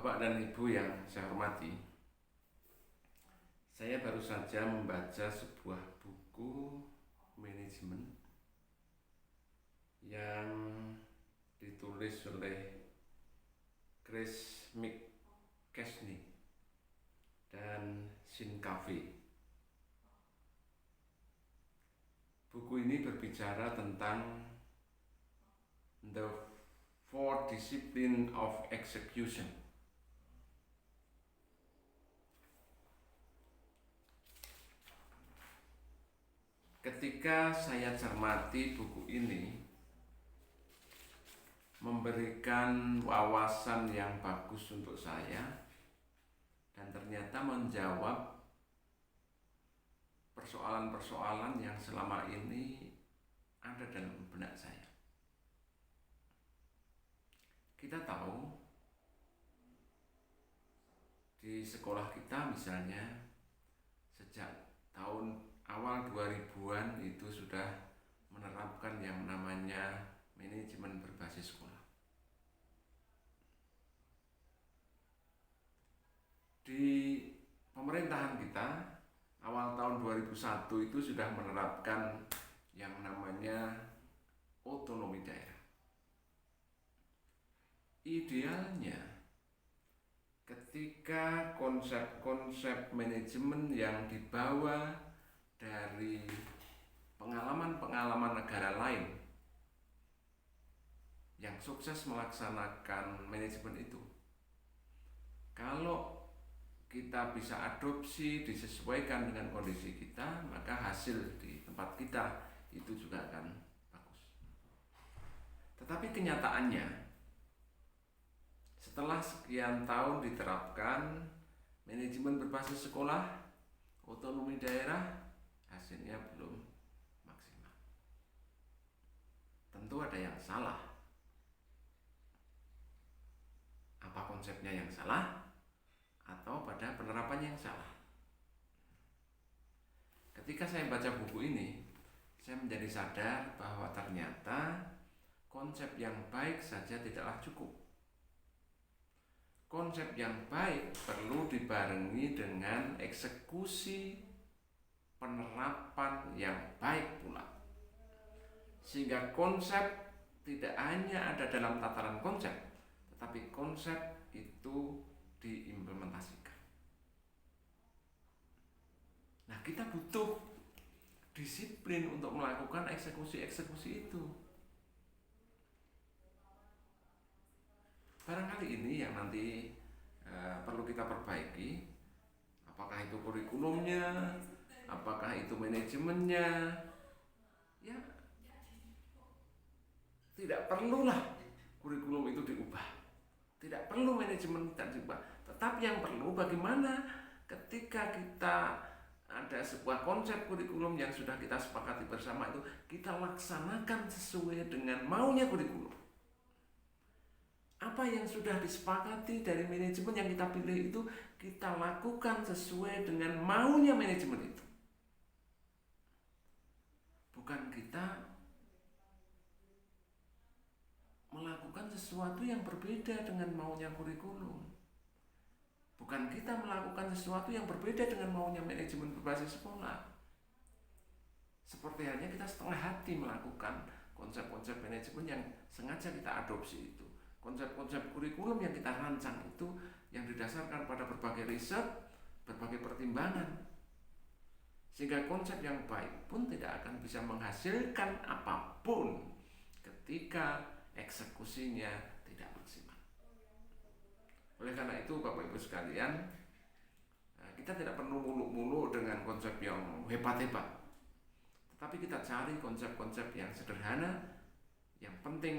Bapak dan Ibu yang saya hormati, saya baru saja membaca sebuah buku manajemen yang ditulis oleh Chris McChesney dan Sean Covey. Buku ini berbicara tentang The Four Discipline of Execution. Ketika saya cermati buku ini, memberikan wawasan yang bagus untuk saya dan ternyata menjawab persoalan-persoalan yang selama ini ada dalam benak saya. Kita tahu di sekolah kita misalnya sejak tahun awal 2000-an itu sudah menerapkan yang namanya manajemen berbasis sekolah. Di pemerintahan kita awal tahun 2001 itu sudah menerapkan yang namanya otonomi daerah. Idealnya ketika konsep-konsep manajemen yang dibawa dari pengalaman-pengalaman negara lain yang sukses melaksanakan manajemen itu, kalau kita bisa adopsi, disesuaikan dengan kondisi kita, maka hasil di tempat kita itu juga akan bagus. Tetapi kenyataannya, setelah sekian tahun diterapkan manajemen berbasis sekolah, otonomi daerah, hasilnya belum maksimal. Tentu ada yang salah. Apa konsepnya yang salah? Atau pada penerapannya yang salah? Ketika saya baca buku ini, saya menjadi sadar bahwa ternyata konsep yang baik saja tidaklah cukup. Konsep yang baik perlu dibarengi dengan eksekusi penerapan yang baik pula. Sehingga konsep tidak hanya ada dalam tataran konsep, tetapi konsep itu diimplementasikan. Nah, kita butuh disiplin untuk melakukan eksekusi-eksekusi itu. Barangkali ini yang nanti perlu kita perbaiki. Apakah itu kurikulumnya, apakah itu manajemennya. Ya, tidak perlulah kurikulum itu diubah, tidak perlu manajemen diubah. Tetapi yang perlu bagaimana ketika kita ada sebuah konsep kurikulum yang sudah kita sepakati bersama itu, kita laksanakan sesuai dengan maunya kurikulum. Apa yang sudah disepakati dari manajemen yang kita pilih itu, kita lakukan sesuai dengan maunya manajemen itu. Bukan kita melakukan sesuatu yang berbeda dengan maunya kurikulum. Bukan kita melakukan sesuatu yang berbeda dengan maunya manajemen berbasis sekolah. Seperti halnya kita setengah hati melakukan konsep-konsep manajemen yang sengaja kita adopsi itu. Konsep-konsep kurikulum yang kita rancang itu yang didasarkan pada berbagai riset, berbagai pertimbangan. Sehingga konsep yang baik pun tidak akan bisa menghasilkan apapun ketika eksekusinya tidak maksimal. Oleh karena itu Bapak Ibu sekalian, kita tidak perlu muluk-muluk dengan konsep yang hebat-hebat, tetapi kita cari konsep-konsep yang sederhana. Yang penting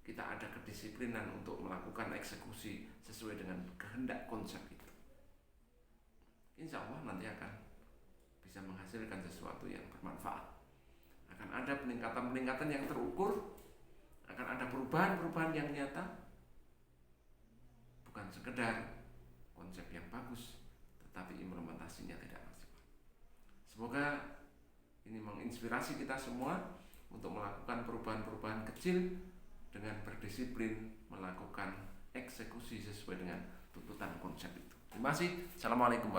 kita ada kedisiplinan untuk melakukan eksekusi sesuai dengan kehendak konsep itu. Insya Allah nanti akan bisa menghasilkan sesuatu yang bermanfaat. Akan ada peningkatan-peningkatan yang terukur, akan ada perubahan-perubahan yang nyata, bukan sekedar konsep yang bagus, tetapi implementasinya tidak maksimal. Semoga ini menginspirasi kita semua untuk melakukan perubahan-perubahan kecil dengan berdisiplin melakukan eksekusi sesuai dengan tuntutan konsep itu. Terima kasih. Assalamualaikum warahmatullahi wabarakatuh.